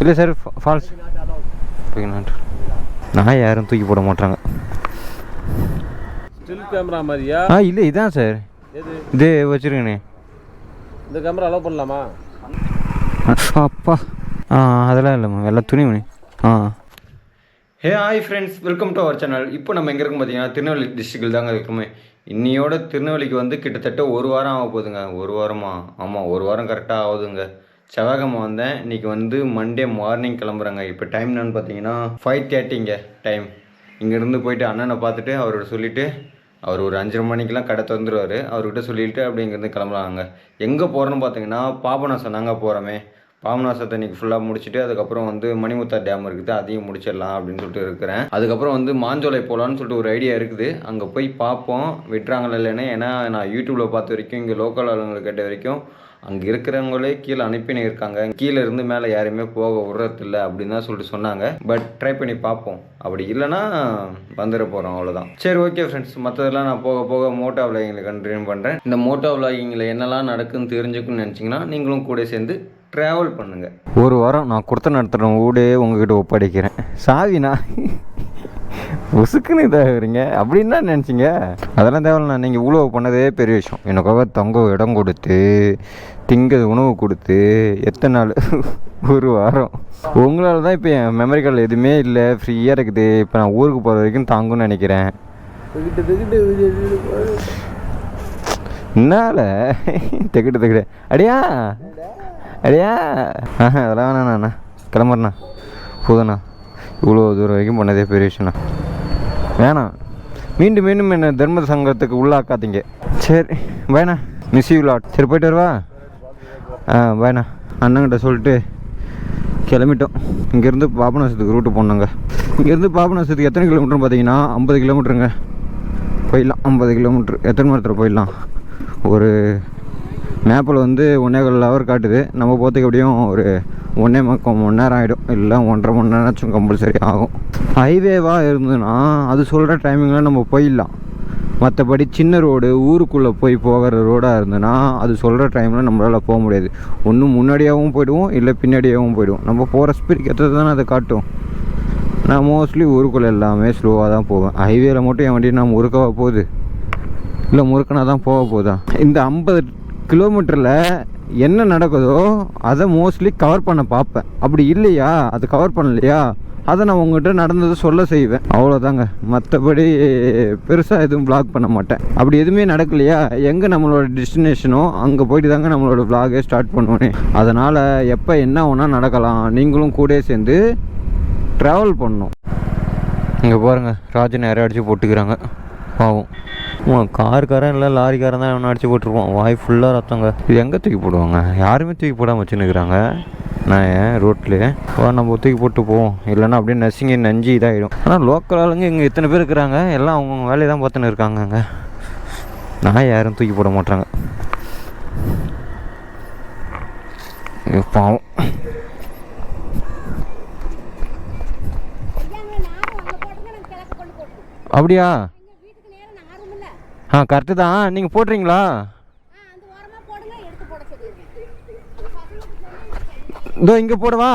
இல்லை sir falls நான் யாரும் தூக்கி போட மாட்டாங்க. ஸ்டில் கேமரா மாதிரியா? இல்லை இதான் சார். இது வச்சுருக்கேண்ணே. இந்த கேமரா அலோவ் பண்ணலாமா? அப்பா அதெல்லாம் இல்லைம்மா, எல்லாம் துணி மணி. Hi friends, welcome to our channel. இப்போ நம்ம எங்கே இருக்கும் பார்த்தீங்கன்னா திருநெல்வேலி டிஸ்ட்ரிக்டில் தாங்க இருக்குமே. இன்னையோட திருநெல்வேலிக்கு வந்து கிட்டத்தட்ட ஒரு வாரம் ஆக போகுதுங்க. ஒரு வாரமா? ஆமாம், ஒரு வாரம் கரெக்டாக ஆகுதுங்க. செவ்வாய்க்கிழமை வந்தேன். இன்றைக்கி வந்து மண்டே மார்னிங் கிளம்புறேங்க. இப்போ டைம் என்னன்னு பார்த்தீங்கன்னா 5:30 டைம். இங்கேருந்து போயிட்டு அண்ணனை பார்த்துட்டு அவரோட சொல்லிவிட்டு அவர் ஒரு 5:30 மணிக்கெலாம் கடை திறந்துருவார். அவர்கிட்ட சொல்லிவிட்டு அப்படி இங்கேருந்து கிளம்புறாங்க. எங்கே போகிறோன்னு பார்த்தீங்கன்னா பாபநாசம் தாங்க போகிறோமே. பாபநாசத்தை இன்றைக்கி ஃபுல்லாக முடிச்சுட்டு அதுக்கப்புறம் வந்து மணிமுத்தார் டேம் இருக்குது, அதையும் முடிச்சிடலாம் அப்படின்னு சொல்லிட்டு இருக்கிறேன். அதுக்கப்புறம் வந்து மாஞ்சோலை போகலான்னு சொல்லிட்டு ஒரு ஐடியா இருக்குது. அங்கே போய் பார்ப்போம் விட்டுறாங்களா இல்லைன்னு. ஏன்னா நான் யூடியூப்பில் பார்த்த வரைக்கும், இங்கே லோக்கல் ஆளுங்களை கேட்ட வரைக்கும் அங்கே இருக்கிறவங்களே கீழே அனுப்பினே இருக்காங்க. கீழே இருந்து மேலே யாரையுமே போக விடுறதில்லை அப்படின்னு தான் சொல்லிட்டு சொன்னாங்க. பட் ட்ரை பண்ணி பார்ப்போம். அப்படி இல்லைன்னா வந்துட போகிறோம், அவ்வளோதான். சரி, ஓகே ஃப்ரெண்ட்ஸ். மற்றதெல்லாம் நான் போக போக மோட்டோ விளாகிங்களை கண்டினியூ பண்ணுறேன். இந்த மோட்டோ விளாகிங்கில் என்னெல்லாம் நடக்குதுன்னு தெரிஞ்சுக்கணும்னு நினச்சிங்கன்னா நீங்களும் கூட சேர்ந்து ட்ராவல் பண்ணுங்கள். ஒரு வாரம் நான் கொடுத்த நடத்துகிற ஊடே உங்ககிட்ட ஒப்படைக்கிறேன். சாவினா உசுக்குன்னு இதாகிறீங்க அப்படின்னு தான் நினச்சிங்க. அதெல்லாம் தேவையில்ல. நீங்கள் இவ்வளோ பண்ணதே பெரிய விஷயம். எனக்காக தங்க இடம் கொடுத்து திங்க உணவு கொடுத்து எத்தனை நாள்? ஒரு வாரம். உங்களால் தான் இப்போ என் மெமரி கார்டில் எதுவுமே இல்லை, ஃப்ரீயாக இருக்குது. இப்போ நான் ஊருக்கு போகிற வரைக்கும் தாங்குன்னு நினைக்கிறேன். என்னால் தெக்கிட்டு அடியா அதெல்லாம் வேணாண்ணா, கிளம்புறண்ணா. போதுண்ணா, இவ்வளோ தூரம் வரைக்கும் பண்ணதே பெரிய விஷயம்ண்ணா. வேணாம், மீண்டும் மீண்டும் என்ன தர்ம சங்கத்துக்கு உள்ளாக்காதீங்க. சரி வேணா, மிஸ் யூ லாட். சரி போய்ட்டு வருவா. வேணா, அண்ணங்கிட்ட சொல்லிட்டு கிளம்பிட்டோம். இங்கேருந்து பாபநாசத்துக்கு ரூட்டு போனாங்க. இங்கேருந்து பாபநாசத்துக்கு எத்தனை கிலோமீட்டர்னு பார்த்தீங்கன்னா 50 கிலோமீட்டருங்க. போயிடலாம் 50 கிலோமீட்ரு. எத்தனை மணி நேரத்தில் போயிடலாம்? ஒரு மேப்பில் வந்து 1.25 ஹவர் காட்டுது. நம்ம போகிறதுக்கு எப்படியும் ஒரு 1.25 மணி நேரம் ஆகிடும், இல்லை 1.5 மணி நேரம் கம்பல்சரி ஆகும். ஹைவேவாக இருந்ததுன்னா அது சொல்கிற டைமிங்கில் நம்ம போயிடலாம். மற்றபடி சின்ன ரோடு, ஊருக்குள்ளே போகிற ரோடாக இருந்ததுன்னா அது சொல்கிற டைமில் நம்மளால் போக முடியாது. ஒன்றும் முன்னாடியாகவும் போயிடுவோம், இல்லை பின்னாடியாகவும் போயிடுவோம். நம்ம போகிற ஸ்பீடுக்கு ஏற்றது தானே அதை காட்டும். நான் மோஸ்ட்லி ஊருக்குள்ளே எல்லாமே ஸ்லோவாக தான் போவேன். ஹைவேயில் மட்டும் என் வண்டி நான் முறுக்கவா போகுது, இல்லை முறுக்கனா தான் போக போதா? இந்த 50 கிலோமீட்டரில் என்ன நடக்குதோ அதை மோஸ்ட்லி கவர் பண்ண பார்ப்பேன். அப்படி இல்லையா, அது கவர் பண்ணலையா, அதை நான் உங்கள்கிட்ட நடந்ததை சொல்ல செய்வேன், அவ்வளோதாங்க. மற்றபடி பெருசாக எதுவும் வ்ளாக் பண்ண மாட்டேன். அப்படி எதுவுமே நடக்கலையா, எங்கே நம்மளோட டெஸ்டினேஷனோ அங்கே போயிட்டு தாங்க நம்மளோட வ்ளாகே ஸ்டார்ட் பண்ணுவேனே. அதனால் எப்போ என்ன ஒன்றா நடக்கலாம், நீங்களும் கூட சேர்ந்து ட்ராவல் பண்ணணும். இங்கே பாருங்கள், ராஜன் யாரையும் அடித்து போட்டுக்கிறாங்க பாவம். காருக்காரன் இல்லை லாரிக்காரன் தான் எவனை அடித்து போட்டுருவோம். வாய் ஃபுல்லாக ரத்தங்க. இது எங்கே தூக்கி போடுவாங்க? யாருமே தூக்கி போடாமல் வச்சுன்னுக்குறாங்க. நான் ஏன் ரோட்லேயே நம்ம தூக்கி போட்டு போவோம், இல்லைன்னா அப்படியே நசிங்க நஞ்சு இதாகிடும். ஆனால் லோக்கல் ஆளுங்க இங்கே இத்தனை பேர் இருக்கிறாங்க, எல்லாம் அவங்கவுங்க வேலையை தான் பார்த்துன்னு இருக்காங்கங்க. நான் யாரும் தூக்கி போட மாட்டாங்க. பாவம். அப்படியா? கரெக்டு தான். நீங்கள் போட்டுறீங்களா? இதோ இங்கே போடவா?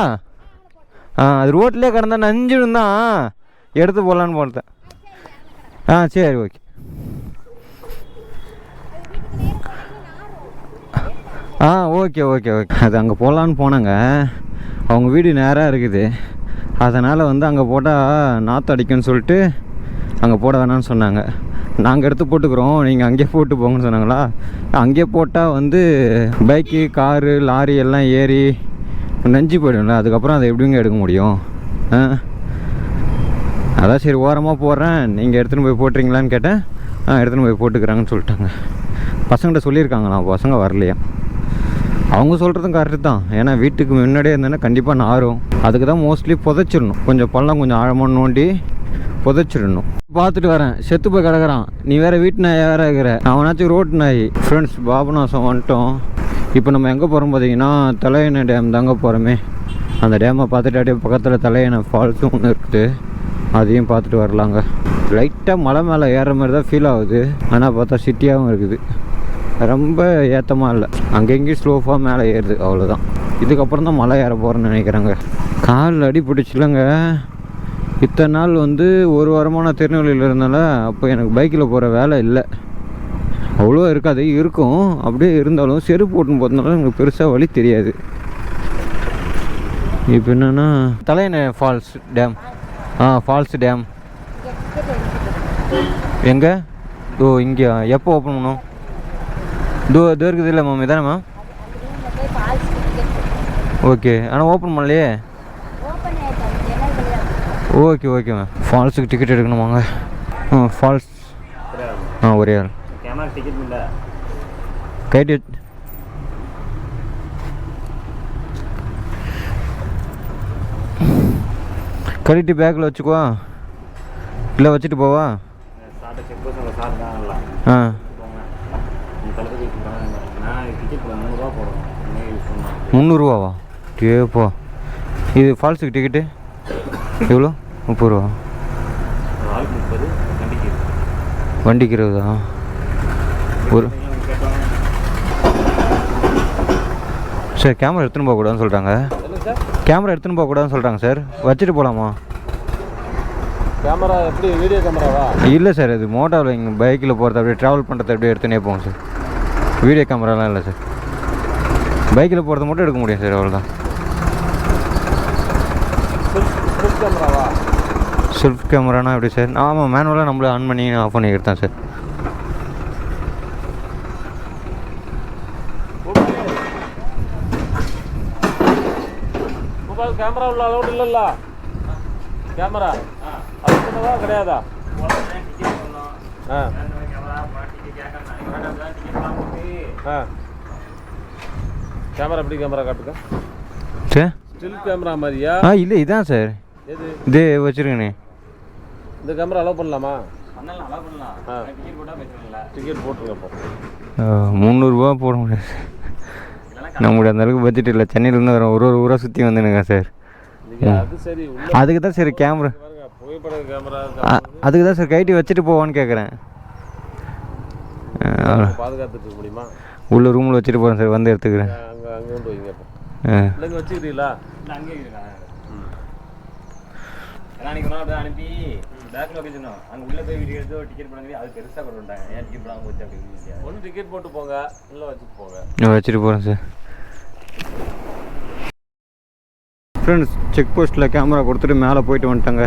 அது ரோட்லேயே கிடந்தா நஞ்சுன்னு தான் எடுத்து போடலான்னு போனேன். சரி, ஓகே. Okay okay okay. அது அங்கே போடலான்னு போனாங்க. அவங்க வீடு நேராக இருக்குது. அதனால் வந்து அங்கே போட்டால் நாற்று அடிக்கும்னு சொல்லிட்டு அங்கே போட வேணான்னு சொன்னாங்க. நாங்கள் எடுத்து போட்டுக்கிறோம், நீங்கள் அங்கேயே போட்டு போங்கன்னு சொன்னாங்களா. அங்கேயே போட்டால் வந்து பைக்கு, காரு, லாரி எல்லாம் ஏறி நஞ்சு போயிடும்ல. அதுக்கப்புறம் அதை எப்படிங்க எடுக்க முடியும்? அதான் சரி ஓரமாக போடுறேன், நீங்கள் எடுத்துகிட்டு போய் போட்டுறீங்களான்னு கேட்டேன். எடுத்துகிட்டு போய் போட்டுக்கிறாங்கன்னு சொல்லிட்டாங்க. பசங்கள்கிட்ட சொல்லியிருக்காங்களா, பசங்க வரலையா. அவங்க சொல்கிறதும் கரெக்டு தான். ஏன்னா வீட்டுக்கு முன்னாடியே இருந்தேன்னா கண்டிப்பாக நாரும். அதுக்கு தான் மோஸ்ட்லி புதைச்சிடணும். கொஞ்சம் பள்ளம் கொஞ்சம் ஆழமாக நோண்டி புதைச்சிடணும். பார்த்துட்டு வரேன், செத்து போய் கிடக்குறான். நீ வேறு வீட்டு நாய் வேறு இருக்கிற, அவனாச்சும் ரோட்டு நாய். ஃப்ரெண்ட்ஸ், பாபநாசம் வந்துட்டோம். இப்போ நம்ம எங்கே போகிறோம் பார்த்தீங்கன்னா தலையணை டேம் தாங்க போகிறோமே. அந்த டேமை பார்த்துட்டு அப்படியே பக்கத்தில் தலையணை ஃபால்ஸும் ஒன்று இருக்குது, அதையும் பார்த்துட்டு வரலாங்க. லைட்டாக மலை மேலே ஏறுற மாதிரி தான் ஃபீல் ஆகுது. ஆனால் பார்த்தா சிட்டியாகவும் இருக்குது. ரொம்ப ஏற்றமாக இல்லை, அங்கெங்கேயும் ஸ்லோஃபாக மேலே ஏறுது, அவ்வளோதான். இதுக்கப்புறம் தான் மலை ஏற போகிறேன்னு நினைக்கிறேங்க. கால் அடிபிடிச்சிலங்க. இத்தனை நாள் வந்து ஒரு வாரமாக நான் திருநெல்வேலியில் இருந்தனால அப்போ எனக்கு பைக்கில் போகிற வேலை இல்லை, அவ்வளோ இருக்காது. இருக்கும் அப்படியே இருந்தாலும் செருப்பு போட்டுன்னு போகிறதுனால எனக்கு பெருசாக வழி தெரியாது. இப்போ என்னென்னா தலையணை ஃபால்ஸ் டேம். ஃபால்ஸ் டேம் எங்கே? ஓ இங்கே எப்போ ஓப்பன் பண்ணும்? இதோ இருக்குது இல்லை மேம், இதானே மேம்? ஓகே, ஆனால் ஓப்பன் பண்ணலையே. Okay okay ma'am. ஃபால்ஸுக்கு டிக்கெட் எடுக்கணுமாங்க? ஃபால்ஸ் ஒரே ஆள் கைட்டு கட்டிட்டு பேக்கில் வச்சுக்குவா, இல்லை வச்சுட்டு போவா? ஆ 300ரூவாவா? கேப்பா. இது ஃபால்ஸுக்கு டிக்கெட்டு எவ்வளோ? 30 ரூபா. வண்டிக்கு 20. ஒரு சார் கேமரா எடுத்துன்னு போகக்கூடாதுன்னு சொல்கிறாங்க. கேமரா எடுத்துன்னு போகக்கூடாதுன்னு சொல்கிறாங்க சார். வச்சுட்டு போகலாமா? கேமரா எப்படி? வீடியோ கேமராவா? இல்லை சார், இது மோட்டாவில் இங்கே பைக்கில் போகிறது அப்படியே ட்ராவல் பண்ணுறது அப்படியே எடுத்துனே போங்க சார். வீடியோ கேமராலாம் இல்லை சார், பைக்கில் போகிறத மட்டும் எடுக்க முடியும் சார், அவ்வளோதான். செல்ஃப் கேமராவா? செல்ஃப் கேமரானா எப்படி சார்? ஆமாம், மேனுவலாக நம்மளே ஆன் பண்ணி ஆஃப் பண்ணிக்கிட்டு தான் சார். கேமரா உள்ள அளவுடு இல்லைல்ல? கேமரா அது சொன்னதா கிடையாதா? கேமரா எப்படி கேமரா காட்டுங்க சார்? ஸ்டில் கேமரா மாதிரியா? இல்லை இதான் சார். எது இதே வச்சுருக்கேனே. இந்த கேமரா அலோவ் பண்ணலாமா? டிக்கெட் போட்டுருங்க. அப்போ 300ரூவா போட முடியாது, நம்மளுடைய அந்த அளவுக்கு பட்ஜெட் இல்லை. சென்னையிலேருந்து வரோம், ஒரு ஊராக சுற்றி வந்துனுங்க சார். அது சரி, அதுக்கு தான் சரி கேமரா, புகைப்பட கேமரா அதுக்கு தான் சார் கைட்டி வச்சுட்டு போவான்னு கேட்குறேன். பாதுகாத்துட்டு இருக்க முடியுமா? உள்ள ரூமில் வச்சுட்டு போகிறேன் சார், வந்து எடுத்துக்கிறேன். அங்கே அங்கே கொண்டு வைங்க. அப்போ இங்கே வச்சுக்கிறீங்களா? அங்கே அனுப்பி பேக் லொகேஷன் அங்கே உள்ளே போய் வீடியோ எடுத்து டிக்கெட் பண்ணி அது பெருசாக கொண்டு வந்தாங்க. ஏன் டிக்கெட் பண்ணாமல் போச்சு அப்படின்னு ஒன்று டிக்கெட் போட்டு போங்க, இல்லை வச்சுட்டு போங்க. நான் வச்சுட்டு போகிறேன் சார். ஃப்ரெண்ட்ஸ், செக் போஸ்ட்டில் கேமரா கொடுத்துட்டு மேலே போயிட்டு வந்துட்டாங்க.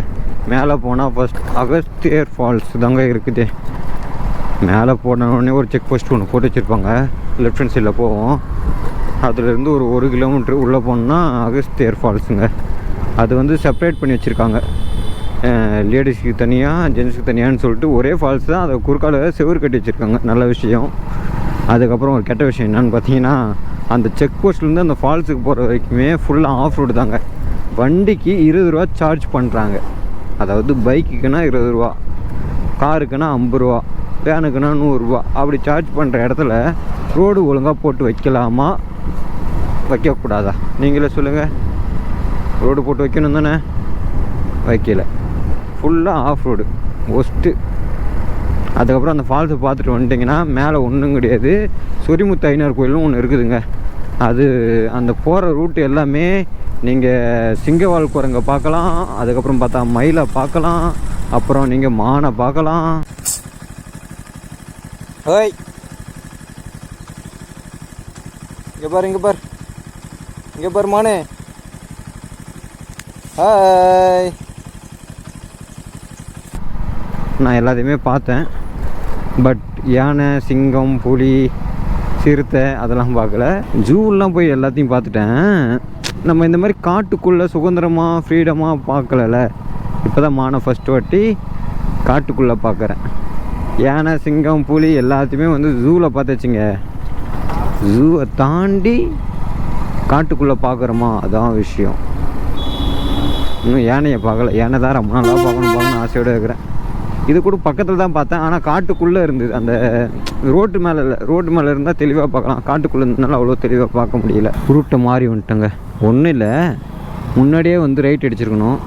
மேலே போனால் ஃபஸ்ட் அகஸ்தியர் ஃபால்ஸ் தாங்க இருக்குது. மேலே போனோடனே ஒரு செக் போஸ்ட் ஒன்று போட்டு வச்சுருப்பாங்க, லெஃப்ட் ஹேண்ட் சைடில் போவோம். அதுலேருந்து ஒரு 1 கிலோமீட்ரு உள்ளே போனோம்னா அகஸ்தியர் ஃபால்ஸுங்க. அது வந்து செப்பரேட் பண்ணி வச்சுருக்காங்க, லேடிஸ்க்கு தனியாக ஜென்ஸுக்கு தனியான்னு சொல்லிட்டு. ஒரே ஃபால்ஸ் தான், அதை குறுக்கால செவுறு கட்டி வச்சுருக்காங்க, நல்ல விஷயம். அதுக்கப்புறம் ஒரு கெட்ட விஷயம் என்னென்னு பார்த்தீங்கன்னா, அந்த செக் போஸ்ட்லேருந்து அந்த ஃபால்ஸுக்கு போகிற வரைக்குமே ஃபுல்லாக ஆஃப் ரோடு தாங்க. வண்டிக்கு 20 ரூபா சார்ஜ் பண்ணுறாங்க. அதாவது பைக்குக்குன்னா 20 ரூபா, காருக்குன்னா 50 ரூபா, வேனுக்குன்னா 100 ரூபா. அப்படி சார்ஜ் பண்ணுற இடத்துல ரோடு ஒழுங்காக போட்டு வைக்கலாமா வைக்கக்கூடாதா? நீங்களே சொல்லுங்கள். ரோடு போட்டு வைக்கணும் தானே? வைக்கல, ஃபுல்லாக ஆஃப் ரோடு, ஒஸ்ட்டு. அதுக்கப்புறம் அந்த ஃபால்ஸை பார்த்துட்டு வந்துட்டிங்கன்னா மேலே ஒன்றும் கிடையாது. சொரிமுத்து ஐயனார் கோயிலும் ஒன்று இருக்குதுங்க. அது அந்த போகிற ரூட்டு எல்லாமே நீங்கள் சிங்கவால் குரங்கை பார்க்கலாம், அதுக்கப்புறம் பார்த்தா மயிலை பார்க்கலாம், அப்புறம் நீங்கள் மானை பார்க்கலாம். ஓய் இங்கே பாரு, இங்கே பாரு, இங்கே பாரு மானே. ஹாய். நான் எல்லாத்தையுமே பார்த்தேன், பட் யானை, சிங்கம், புலி, சிறுத்தை அதெல்லாம் பார்க்கல. ஜூலாம் போய் எல்லாத்தையும் பார்த்துட்டேன். நம்ம இந்த மாதிரி காட்டுக்குள்ளே சுதந்திரமாக ஃப்ரீடமாக பார்க்கல. இப்போ தான் மானை ஃபஸ்ட்டு வாட்டி காட்டுக்குள்ளே பார்க்குறேன். யானை, சிங்கம், புலி எல்லாத்தையுமே வந்து ஜூவில் பார்த்துச்சிங்க. ஜூவை தாண்டி காட்டுக்குள்ளே பார்க்குறோமா, அதான் விஷயம். இன்னும் யானையை பார்க்கல. யானை தான் ரொம்ப நல்லா பார்க்கணும் ஆசையோடு இருக்கிறேன். இது கூட பக்கத்தில் தான் பார்த்தேன், ஆனால் காட்டுக்குள்ளே இருந்தது. அந்த ரோட்டு மேலே இல்லை, ரோட்டு மேலே இருந்தால் தெளிவாக பார்க்கலாம், காட்டுக்குள்ளே இருந்ததுனால அவ்வளோ தெளிவாக பார்க்க முடியல. ரூட்டை மாறி வந்துட்டோங்க. ஒன்றும் இல்லை, முன்னாடியே வந்து ரைட் அடிச்சிருக்கணும்,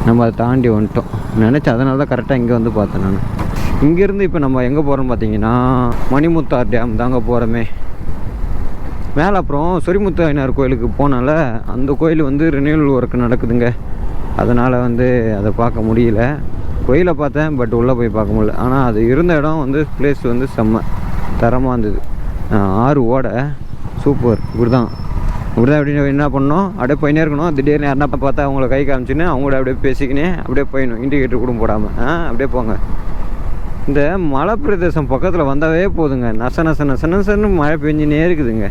நம்ம அதை தாண்டி வந்துட்டோம் நினச்சி. அதனால தான் கரெக்டாக இங்கே வந்து பார்த்தேன் நான். இங்கேருந்து இப்போ நம்ம எங்கே போகிறோம்னு பார்த்தீங்கன்னா மணிமுத்தார் டேம் தாங்க போகிறோமே. மேலே அப்புறம் சொரிமுத்து ஐயனார் கோயிலுக்கு போனால அந்த கோயில் வந்து ரினியூவல் ஒர்க் நடக்குதுங்க. அதனால் வந்து அதை பார்க்க முடியல. கோயிலை பார்த்தேன், பட் உள்ளே போய் பார்க்க முடியல. ஆனால் அது இருந்த இடம் வந்து பிளேஸ் வந்து செம்ம தரமாக இருந்தது. ஆறு ஓடை சூப்பர். இப்படி தான் அப்படின்னு என்ன பண்ணோம், அப்படியே போயினே இருக்கணும். திடீர்னு யாருன்னா பார்த்தா அவங்கள கை காமிச்சின்னு அவங்கள அப்படியே பேசிக்கினே அப்படியே போயிடணும், இண்டிகேட்டர் கூட போடாமல். அப்படியே போங்க. இந்த மலை பிரதேசம் பக்கத்தில் வந்தாவே போதுங்க, நச நச நச நசன்னு மழை பெஞ்சினே இருக்குதுங்க.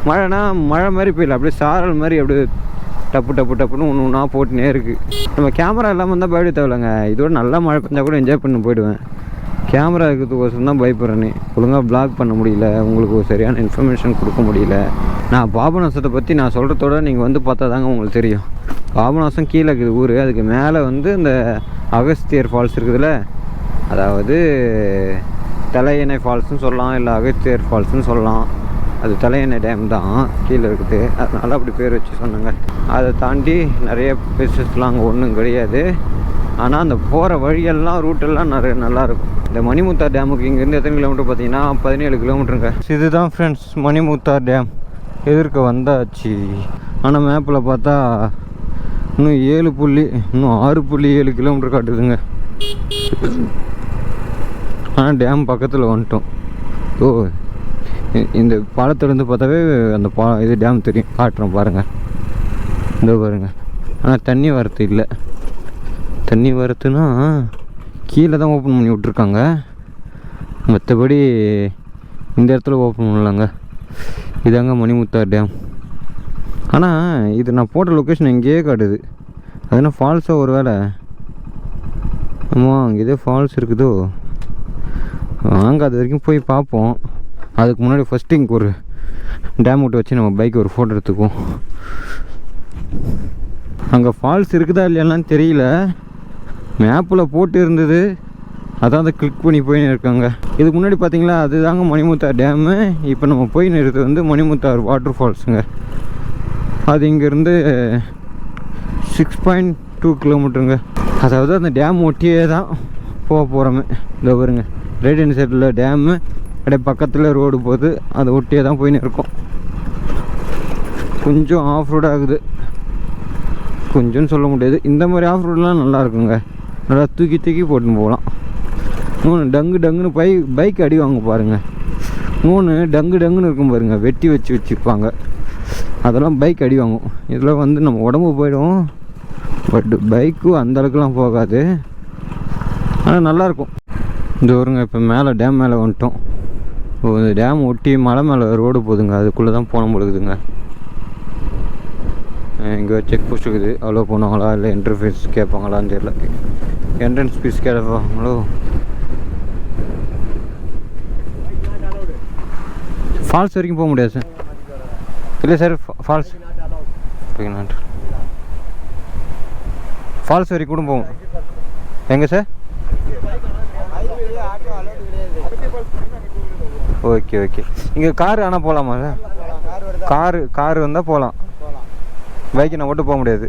மழைனா மழை மாதிரி பெய்யல, அப்படியே சாரல் மாதிரி அப்படியே டப்பு டப்பு டப்புன்னு ஒன்று ஒன்றா போட்டுனே இருக்குது. நம்ம கேமரா இல்லாமல் இருந்தால் பயப்பட தேவையில்லைங்க. இதோட நல்லா மழை பெஞ்சால் கூட என்ஜாய் பண்ணி போயிடுவேன். கேமரா இருக்கிறதுக்கோசரம் தான் பயப்படுறேனே, ஒழுங்காக ப்ளாக் பண்ண முடியல, உங்களுக்கு ஒரு சரியான இன்ஃபர்மேஷன் கொடுக்க முடியல. நான் பாபநாசத்தை பற்றி நான் சொல்கிறதோட நீங்கள் வந்து பார்த்தா தாங்க உங்களுக்கு தெரியும். பாபநாசம் கீழே இருக்குது ஊர், அதுக்கு மேலே வந்து இந்த அகஸ்தியர் ஃபால்ஸ் இருக்குதுல்ல, அதாவது தலையணை ஃபால்ஸ்னு சொல்லலாம், இல்லை அகஸ்தியர் ஃபால்ஸ்னு சொல்லலாம். அது தலையணை டேம் தான் கீழே இருக்குது, அதனால அப்படி பேர் வச்சு சொன்னாங்க. அதை தாண்டி நிறைய பிளேசஸ்லாம் அங்கே ஒன்றும் கிடையாது. ஆனால் அந்த போகிற வழியெல்லாம் ரூட்டெல்லாம் நிறைய நல்லாயிருக்கும். இந்த மணிமுத்தார் டேமுக்கு இங்கேருந்து எத்தனை கிலோமீட்டர் பார்த்தீங்கன்னா 17 கிலோமீட்டருங்க. இதுதான் ஃப்ரெண்ட்ஸ் மணிமுத்தார் டேம். எதிர்க்க வந்தாச்சு. ஆனால் மேப்பில் பார்த்தா இன்னும் 6.7 கிலோமீட்டர் காட்டுதுங்க. ஆனால் டேம் பக்கத்தில் வந்துட்டோம். ஓ, இந்த பாலத்திலேருந்து பார்த்தாவே அந்த இது டேம் தெரியும். காட்டுறோம் பாருங்கள், இந்த பாருங்கள். ஆனால் தண்ணி வரத்து இல்லை. தண்ணி வரத்துனா கீழே தான் ஓப்பன் பண்ணி விட்ருக்காங்க, மற்றபடி இந்த இடத்துல ஓப்பன் பண்ணலாங்க. இதாங்க மணிமுத்தார் டேம். ஆனால் இது நான் போட்ட லொக்கேஷன் எங்கேயே காட்டுது. அது என்ன ஃபால்ஸாக ஒரு வேளை? ஆமாம், அங்கே இதே ஃபால்ஸ் இருக்குதோ. வாங்க அது வரைக்கும் போய் பார்ப்போம். அதுக்கு முன்னாடி ஃபஸ்ட்டு இங்கே ஒரு டேம் விட்டு வச்சு நம்ம பைக் ஒரு ஃபோட்டோ எடுத்துக்குவோம். அங்கே ஃபால்ஸ் இருக்குதா இல்லையான்னு தெரியல, மேப்பில் போட்டு இருந்தது, அதான் அதை கிளிக் பண்ணி போயின்னு இருக்காங்க. இதுக்கு முன்னாடி பார்த்தீங்களா, அது தாங்க மணிமுத்தார் டேமு. இப்போ நம்ம போயின்னு இருக்கிறது வந்து மணிமுத்தார் வாட்டர் ஃபால்ஸுங்க. அது இங்கேருந்து 6.2 கிலோமீட்டருங்க. அதாவது அந்த டேம் ஒட்டியே தான் போக போகிறோமே. இந்த பாருங்க, ரைட் ஹேண்ட் சைடில் டேமு, அப்படியே பக்கத்தில் ரோடு போகுது, அதை ஒட்டியே தான் போயின்னு இருக்கோம். கொஞ்சம் ஆஃப் ரோடு ஆகுது, கொஞ்சம்னு சொல்ல முடியாது. இந்த மாதிரி ஆஃப் ரோடெலாம் நல்லா இருக்குங்க, நல்லா தூக்கி தூக்கி போட்டுன்னு போகலாம். டங்கு டங்குன்னு பைக் அடி வாங்க பாருங்கள். டங்கு டங்குன்னு இருக்கும் பாருங்கள், வெட்டி வச்சுருப்பாங்க. அதெல்லாம் பைக் அடி வாங்கும். இதில் வந்து நம்ம உடம்பு போயிடும், பட் பைக்கும் அந்தளவுக்குலாம் போகாது. ஆனால் நல்லாயிருக்கும். இந்த வருங்க இப்போ மேலே டேம் மேலே வந்துட்டோம். இந்த டேம் ஒட்டி மலை மேலே ரோடு போகுதுங்க, அதுக்குள்ளே தான் போன முடியுதுங்க. இங்கே செக் போஸ்ட் இருக்குது, அவ்வளோ போனாங்களா இல்லை என்ட்ரி ஃபீஸ் கேட்பாங்களான்னு தெரியல. Entrance fees கேட்பாங்களோ. ஃபால்ஸ் வரைக்கும் போக முடியாது சார். இல்லை சார், ஃபால்ஸ் ஃபால்ஸ் வரைக்கும் கூட போகும். எங்கே சார்? Okay okay. இங்கே காரு ஆனால் போகலாமா சார்? காரு வந்தால் போகலாம், பைக்கு நான் ஓட்டு போக முடியாது.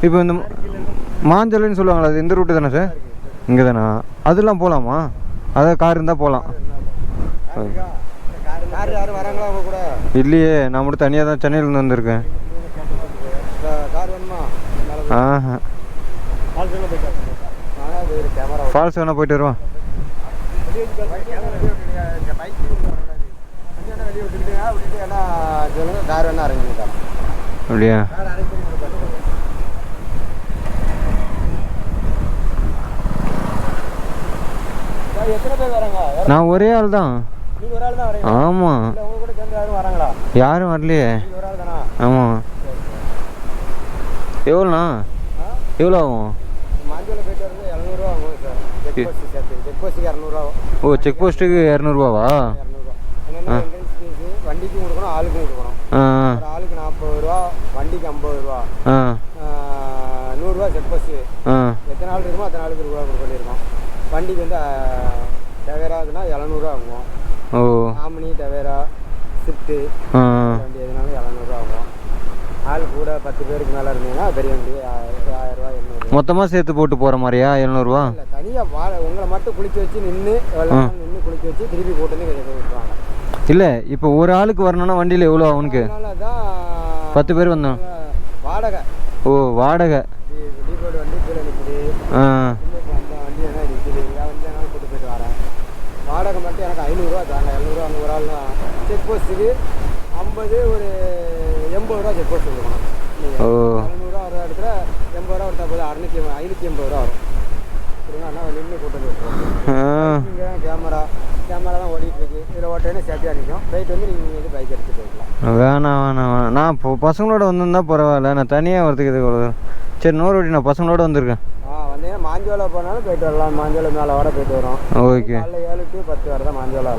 இப்போ இந்த மாஞ்சல்னு சொல்லுவாங்களா, அது எந்த ரூட்டு தானே சார்? இங்கே தானே, அதெல்லாம் போகலாமா? அதான் கார் இருந்தால் போகலாம். இல்லையே, நான் மட்டும் தனியாக தான் சென்னையிலேருந்து வந்திருக்கேன். ஆஹா, ஃபால்ஸ் வேணா போயிட்டு வருவான். அப்படியா? நான் ஒரே ஆள் தான். ஆமாம், யாரும் வரலையே. ஆமாம். எவ்வளோண்ணா? எவ்வளோ ஆகும்? ஓ, செக் போஸ்ட்டுக்கு 200ரூபாவா? வண்டிக்கும் கொடுக்கணும், ஆளுக்கும் கொடுக்கணும். ஆளுக்கு 40 ரூபா, வண்டிக்கு 50 ரூபா, 100 ரூபா செக் போஸ்ட்டு. எத்தனை ஆள் இருக்குமோ அத்தனை ஆளுக்கு ரூபா கொடுக்க வேண்டியிருக்கோம். வண்டிக்கு வந்து டவேராதுன்னா 700ரூவா ஆகும். ஓ, ஆமினி டவேரா ஷிஃப்ட்டு வண்டி எதுனாலும் 700ரூவா ஆகும். ஆள் கூட 10 பேருக்கு மேலே இருந்தீங்கன்னா பெரிய வண்டி 1000 ரூபா 800. மொத்தமாக சேர்த்து போட்டு போகிற மாதிரியா? 700ரூவா? இல்லை, தனியாக உங்களை மட்டும் குளிக்க வச்சு நின்று நின்று குளிக்க வச்சு திருப்பி போட்டு வந்து விட்டுருவாங்க. இல்லை இப்போ ஒரு ஆளுக்கு வரணும்னா வண்டியில் எவ்வளோ அவனுக்கு? அதனால தான் 10 பேர் வந்தோம். வாடகை. ஓ வாடகை. டீபோர்டு வண்டி கீழே நிற்குது. ஆ அந்த வண்டி என்ன நிற்குது, என் வண்டி என்னால் கூட்டு போயிட்டு வரேன். வாடகை மட்டும் எனக்கு 500 தாங்க. 700 அங்கே ஒரு ஆள் தான். செக் போஸ்ட்டுக்கு 50 ஒரு 80 ரூபா செக் போஸ்ட் கொடுக்கணும். ஓ 700 வர இடத்துல 80 ரூபா கொடுத்தா போதும். 580 ரூபா வரும். சரிங்களா? ஆனால் நின்று கூட்டு போயிட்டு இங்கே கேமரா தான் ஓடிட்டு இருக்கு. இதில் ஓட்டேன்னு சேஃப்டியாக நிற்கும். ரைட் வந்து நீங்கள் வந்து பைக் எடுத்துகிட்டு போய்க்கலாம். வேணாம். நான் இப்போ பசங்களோட வந்திருந்தா பரவாயில்ல, நான் தனியாக வரதுக்கு இது இவ்வளோ. சரி நூறு வாட்டி நான் பசங்களோட வந்திருக்கேன். வந்தீங்கன்னா மாஞ்சோலை போனாலும் போயிட்டு வரலாம். மாஞ்சோலை மேலே வர போயிட்டு வரோம். ஓகே. காலைல 7 to 10 வரை தான் மாஞ்சோலை.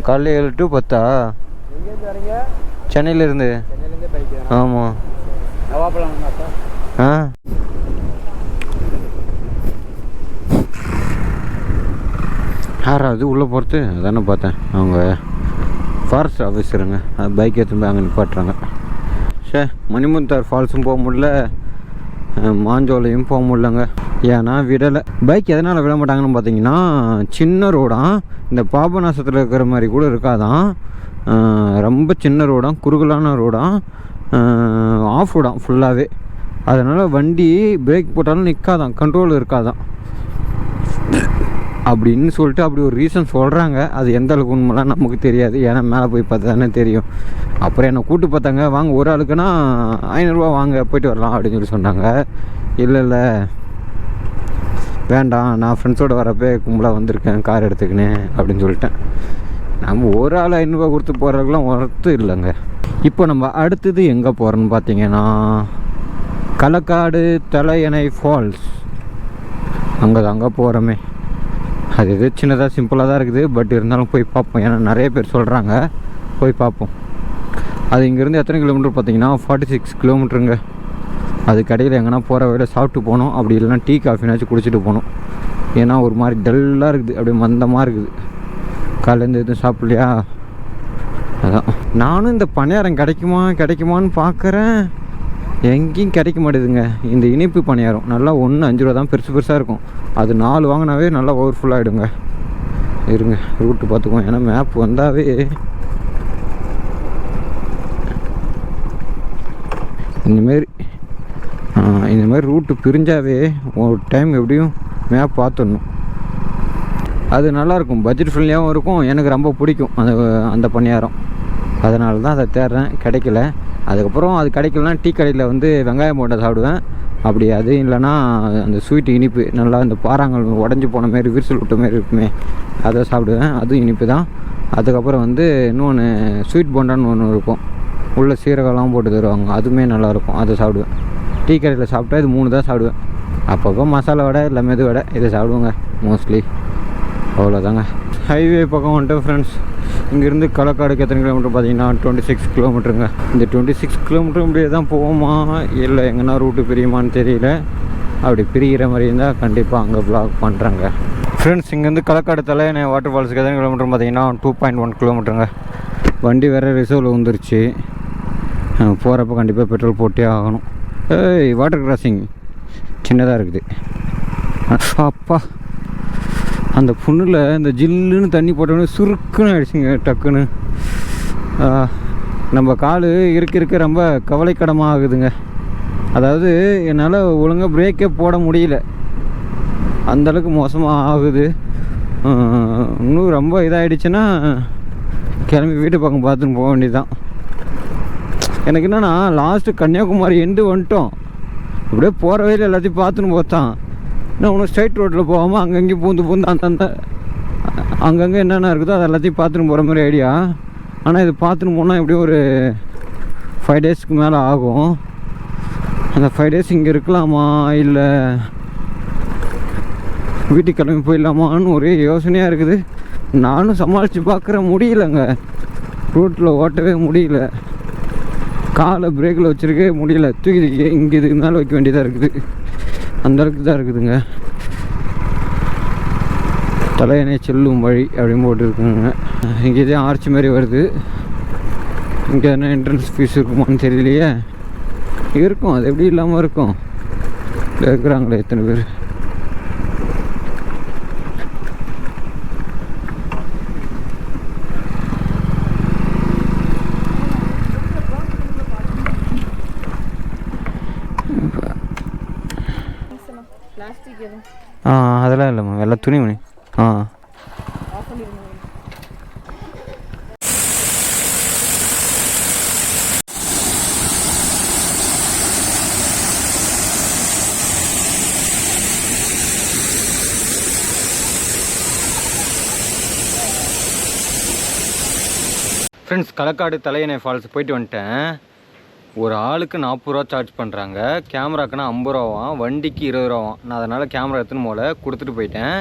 காலையில் 7 to 10. எங்கேருந்து வரீங்க? சென்னையிலேருந்து. சென்னையிலேருந்தே பைக் தானே? ஆமாம். நவாப்பழம் சார். ஆ யாராவது உள்ளே போகிறது அதானே பார்த்தேன். அவங்க ஃபாரஸ்ட் ஆஃபீஸருங்க. அது பைக் எடுத்துன்னு போய் அங்கே நிப்பாட்டுறாங்க. சே மணிமுத்தார் ஃபால்ஸும் போக முடியல, மாஞ்சோலையும் போக முடியலங்க. ஏன்னா விடலை. பைக் எதனால் விட மாட்டாங்கன்னு பார்த்தீங்கன்னா சின்ன ரோடாக, இந்த பாபநாசத்தில் இருக்கிற மாதிரி கூட இருக்காதான். ரொம்ப சின்ன ரோடாக, குறுகலான ரோடாக, ஆஃப் ரோடாக ஃபுல்லாகவே. அதனால் வண்டி பிரேக் போட்டாலும் நிற்காதான், கண்ட்ரோல் இருக்காதான் அப்படின்னு சொல்லிட்டு அப்படி ஒரு ரீசன் சொல்கிறாங்க. அது எந்த அளவுக்கு உண்மைலாம் நமக்கு தெரியாது, ஏன்னா மேலே போய் பார்த்தா தானே தெரியும். அப்புறம் என்னை கூப்பிட்டு பார்த்தாங்க, வாங்க ஒரு ஆளுக்குன்னா 500 ரூபா வாங்க போயிட்டு வரலாம் அப்படின்னு சொல்லி சொன்னாங்க. இல்லை வேண்டாம், நான் ஃப்ரெண்ட்ஸோடு வரப்போ கும்பலாக வந்திருக்கேன் கார் எடுத்துக்கினே அப்படின்னு சொல்லிட்டேன். நம்ம ஒரு ஆள் 500 ரூபா கொடுத்து போகிறதுக்கெலாம் ஒர்த்து இல்லைங்க. இப்போ நம்ம அடுத்தது எங்கே போகிறோன்னு பார்த்தீங்கன்னா களக்காடு தலையணை ஃபால்ஸ். அங்கே போகிறோமே. அது எது சின்னதாக சிம்பிளாக தான் இருக்குது, பட் இருந்தாலும் போய் பார்ப்போம். ஏன்னா நிறைய பேர் சொல்கிறாங்க, போய் பார்ப்போம். அது இங்கேருந்து எத்தனை கிலோமீட்டர் பார்த்தீங்கன்னா 46 கிலோமீட்டருங்க. அது கடையில் எங்கன்னா போகிற வழியில் சாப்பிட்டு போகணும், அப்படி இல்லைனா டீ காஃபினாச்சும் குடிச்சிட்டு போகணும். ஏன்னா ஒரு மாதிரி டல்லாக இருக்குது, அப்படியே மந்தமாக இருக்குது. காலையிலேருந்து எதுவும் சாப்பிட்லையா, அதான். நானும் இந்த பணியாரம் கிடைக்குமான்னு பார்க்குறேன், எங்கேயும் கிடைக்க மாட்டேதுங்க. இந்த இனிப்பு பணியாரம் நல்லா 5 ரூபா தான், பெருசாக இருக்கும். அது 4 வாங்கினாவே நல்லா ஓவர்ஃபுல் ஆகிடுங்க. இருங்க ரூட்டு பார்த்துக்குவோம், ஏன்னா மேப் வந்தாவே இந்தமாரி ரூட்டு பிரிஞ்சாவே ஒரு டைம் எப்படியும் மேப் பார்த்துடணும். அது நல்லாயிருக்கும், பட்ஜெட் ஃப்ரெண்ட்லியாகவும் இருக்கும். எனக்கு ரொம்ப பிடிக்கும் அந்த பணியாரம். அதனால தான் அதை தேடுறேன், கிடைக்கல. அதுக்கப்புறம் அது கிடைக்கலனா டீ கடையில் வந்து வெங்காயம் போட்டை சாப்பிடுவேன். அப்படி அது இல்லைன்னா அந்த ஸ்வீட்டு இனிப்பு நல்லா இந்த பாறாங்கல் உடஞ்சி போன மாரி விரிசல் விட்ட மாரி இருக்குமே, அதை சாப்பிடுவேன். அதுவும் இனிப்பு தான். அதுக்கப்புறம் வந்து இன்னொன்று ஸ்வீட் போண்டான்னு ஒன்று இருக்கும், உள்ள சீரகம்லாம் போட்டு தருவாங்க, அதுவுமே நல்லாயிருக்கும். அதை சாப்பிடுவேன். டீ கடையில் சாப்பிட்டா இது 3 தான் சாப்பிடுவேன். அப்பப்போ மசாலா வடை இல்லை மெது வடை இதை சாப்பிடுவேங்க மோஸ்ட்லி. அவ்வளோதாங்க. ஹைவே பக்கம் வந்துட்டு ஃப்ரெண்ட்ஸ், இங்கேருந்து களக்காடுக்கு எத்தனை கிலோமீட்டர் பார்த்தீங்கன்னா 26 கிலோமீட்டருங்க. இந்த 26 கிலோமீட்டரும் இப்படியே தான் போவோமா இல்லை எங்கன்னா ரூட்டு பிரியுமான்னு தெரியல. அப்படி பிரிகிற மாதிரி இருந்தால் கண்டிப்பாக அங்கே ப்ளாக் பண்ணுறாங்க ஃப்ரெண்ட்ஸ். இங்கேருந்து களக்காடு தலையணை வாட்டர் ஃபால்ஸுக்கு எத்தனை கிலோமீட்டர் பார்த்தீங்கன்னா 2.1 கிலோமீட்டருங்க. வண்டி வேறு ரிசர்வில் வந்துருச்சு. போகிறப்ப கண்டிப்பாக பெட்ரோல் போட்டே ஆகணும். வாட்டர் கிராசிங் சின்னதாக இருக்குது. அப்பா அந்த புண்ணில் இந்த ஜில்லுன்னு தண்ணி போட்டோன்னே சுருக்குன்னு ஆகிடுச்சிங்க டக்குன்னு. நம்ம கால் இருக்க ரொம்ப கவலைக்கிடமாக ஆகுதுங்க. அதாவது என்னால் ஒழுங்காக பிரேக்கே போட முடியல, அந்தளவுக்கு மோசமாக ஆகுது. இன்னும் ரொம்ப இதாகிடுச்சுன்னா கிளம்பி வீட்டு பக்கம் பார்த்துன்னு போக வேண்டியதுதான். எனக்கு என்னென்னா லாஸ்ட்டு கன்னியாகுமரி எண்டு வந்துட்டோம். அப்படியே போகிற வழியில் எல்லாத்தையும் பார்த்துன்னு போத்தான். இன்னும் ஒன்றும் ஸ்ட்ரைட் ரோட்டில் போகாமல் அங்கங்கேயும் பூந்து அந்தந்த அங்கங்கே என்னென்ன இருக்குதோ அது எல்லாத்தையும் பார்த்துன்னு போகிற மாதிரி ஐடியா. ஆனால் இது பார்த்துன்னு போனால் எப்படியும் ஒரு 5 டேஸ்க்கு மேலே ஆகும். அந்த 5 டேஸ் இங்கே இருக்கலாமா இல்லை வீட்டுக்கு கிளம்பி போயிடலாமான்னு ஒரே யோசனையாக இருக்குது. நானும் சமாளித்து பார்க்குற முடியலைங்க, ரோட்டில் ஓட்டவே முடியல, காலை பிரேக்கில் வச்சுருக்கவே முடியல, தூக்கி இங்கே இதுக்கு மேலே வைக்க வேண்டியதாக இருக்குது. அந்தளவுக்கு தான் இருக்குதுங்க. தலையணை செல்லும் வழி அப்படின்னு போட்டுருக்குங்க. இங்கே தான் ஆர்ச்சி மாதிரி வருது. இங்கே என்ன என்ட்ரன்ஸ் ஃபீஸ் இருக்குமான்னு தெரியலையே. இருக்கும், அது எப்படி இல்லாமல் இருக்கும். இருக்கிறாங்களே எத்தனை பேர். பிளாஸ்டிக் எதுவும் அதெல்லாம் இல்லைம்மா, எல்லாம் துணிமணி. ஆஃப் பண்ணிடுங்க. ஃப்ரெண்ட்ஸ், களக்காடு தலையணை ஃபால்ஸ் போயிட்டு வந்துட்டேன். ஒரு ஆளுக்கு 40 ரூபா சார்ஜ் பண்ணுறாங்க. கேமராக்குன்னா 50 ரூபாவாம், வண்டிக்கு 20 ரூபாவாம். நான் அதனால் கேமரா எடுத்துன்னு போல கொடுத்துட்டு போயிட்டேன்.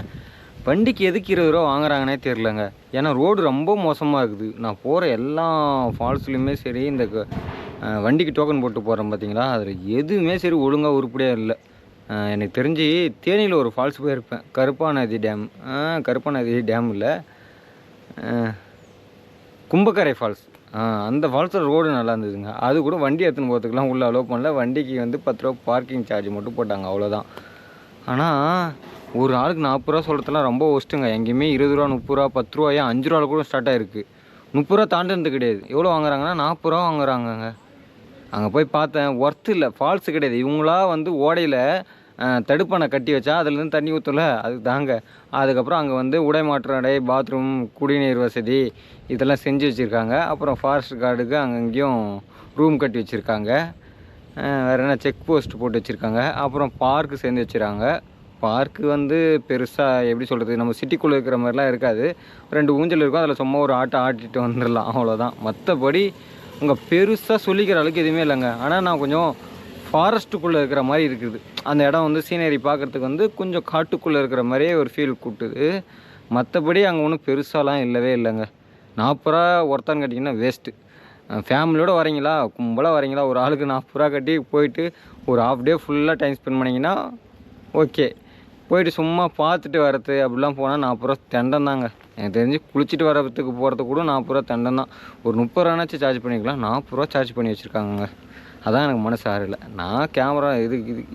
வண்டிக்கு எதுக்கு 20 ரூபா வாங்குறாங்கன்னே தெரிலங்க. ஏன்னா ரோடு ரொம்ப மோசமாக இருக்குது. நான் போகிற எல்லா ஃபால்ஸ்லையுமே சரி, இந்த வண்டிக்கு டோக்கன் போட்டு போகிறேன் பார்த்தீங்களா, அதில் எதுவுமே சரி ஒழுங்காக உருப்படியாக இல்லை. எனக்கு தெரிஞ்சு தேனியில் ஒரு ஃபால்ஸ் போயிருப்பேன், கருப்பாநதி டேம். கருப்பாநதி டேம் இல்லை, கும்பக்கரை ஃபால்ஸ். அந்த ஃபால்ஸில் ரோடு நல்லா இருந்ததுங்க. அது கூட வண்டி எடுத்துன்னு போகிறதுக்குலாம் உள்ளே அலோவ் பண்ணல. வண்டிக்கு வந்து 10 ரூபா பார்க்கிங் சார்ஜ் மட்டும் போட்டாங்க, அவ்வளோதான். ஆனால் ஒரு ஆளுக்கு 40 ரூபா சொல்கிறதுலாம் ரொம்ப ஒஸ்ட்டுங்க. எங்கேயுமே 20 ரூபா, 30 ரூபா, 10 ரூபாயா, 5 ரூபா கூட ஸ்டார்ட் ஆகிருக்கு. 30 ரூபா தாண்டினது கிடையாது. எவ்வளோ வாங்குறாங்கன்னா 40 ரூபா வாங்குறாங்கங்க. அங்கே போய் பார்த்தேன், ஒர்த்து இல்லை. ஃபால்ஸு கிடையாது. இவங்களா வந்து ஓடையில் தடுப்பணை கட்டி வச்சா அதுலேருந்து தண்ணி ஊற்றல, அதுக்கு தாங்க. அதுக்கப்புறம் அங்கே வந்து உடை மாற்று அடை, பாத்ரூம், குடிநீர் வசதி இதெல்லாம் செஞ்சு வச்சுருக்காங்க. அப்புறம் ஃபாரஸ்ட் கார்டுக்கு அங்கங்கேயும் ரூம் கட்டி வச்சுருக்காங்க. வேறு என்ன செக் போஸ்ட் போட்டு வச்சுருக்காங்க. அப்புறம் பார்க்கு சேர்ந்து வச்சுருக்காங்க. பார்க்கு வந்து பெருசாக எப்படி சொல்கிறது, நம்ம சிட்டிக்குள்ளே இருக்கிற மாதிரிலாம் இருக்காது. 2 ஊஞ்சல் இருக்கும், அதில் சும்மா ஒரு ஆட்டை ஆட்டிட்டு வந்துடலாம், அவ்வளோதான். மற்றபடி அங்கே பெருசாக சொல்லிக்கிற அளவுக்கு எதுவுமே இல்லைங்க. ஆனால் நான் கொஞ்சம் ஃபாரஸ்ட்டுக்குள்ளே இருக்கிற மாதிரி இருக்குது. அந்த இடம் வந்து சீனரி பார்க்குறதுக்கு வந்து கொஞ்சம் காட்டுக்குள்ளே இருக்கிற மாதிரியே ஒரு ஃபீல் கூட்டுது. மற்றபடி அங்கே ஒன்றும் பெருசாலாம் இல்லவே இல்லைங்க. 40 ரூபா ஒருத்தான்னு கேட்டிங்கன்னா வேஸ்ட்டு. ஃபேமிலியோடு வரீங்களா, கும்பலாக வரீங்களா, ஒரு ஆளுக்கு 40 ரூபா கட்டி போயிட்டு ஒரு ஹாஃப் டே ஃபுல்லாக டைம் ஸ்பெண்ட் பண்ணிங்கன்னா ஓகே. போயிட்டு சும்மா பார்த்துட்டு வரது அப்படிலாம் போனால் 40 ரூபா தண்டம் தாங்க. எனக்கு தெரிஞ்சு குளிச்சுட்டு வரத்துக்கு போகிறதுக்கு கூட 40 ரூபா தண்டம் தான். ஒரு 30 ரூபானாச்சும் சார்ஜ் பண்ணிக்கலாம். 40 ரூபா சார்ஜ் பண்ணி வச்சுருக்காங்க. அதான் எனக்கு மனசு ஆறல. நான் கேமரா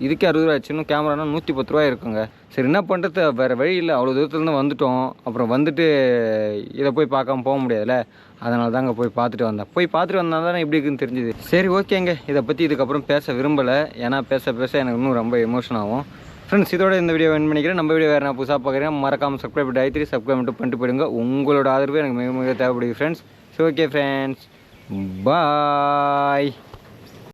இதுக்கே 60 ரூபா ஆச்சு. இன்னும் கேமரானா 110 ரூபா இருக்குங்க. சரி, என்ன பண்ணுறது, வேறு வழி இல்லை. அவ்வளோ தூரத்துலேருந்து வந்துட்டோம். அப்புறம் வந்துட்டு இதை போய் பார்க்காம போக முடியாதுல்ல. அதனால தாங்க போய் பார்த்துட்டு வந்தேன். போய் பார்த்துட்டு வந்தால் தானே எப்படி இருக்குன்னு தெரிஞ்சுது. சரி, ஓகேங்க. இதை பற்றி இதுக்கப்புறம் பேச விரும்பலை. ஏன்னா பேச எனக்கு இன்னும் ரொம்ப எமோஷன் ஆகும். ஃப்ரெண்ட்ஸ், இதோட இந்த வீடியோ என் பண்ணிக்கிறேன். நம்ம வீடியோ வேறு நான் புதுசாக பார்க்குறேன். மறக்காமல் சப்ஸ்கிரைப் பண்ணி சப்ஸ்கிரைப் மட்டும் பண்ணிட்டு போயிடுங்க. உங்களோட ஆதரவு எனக்கு மிக மிக தேவைப்படுது ஃப்ரெண்ட்ஸ். ஸோ ஓகே ஃப்ரெண்ட்ஸ், பாய்.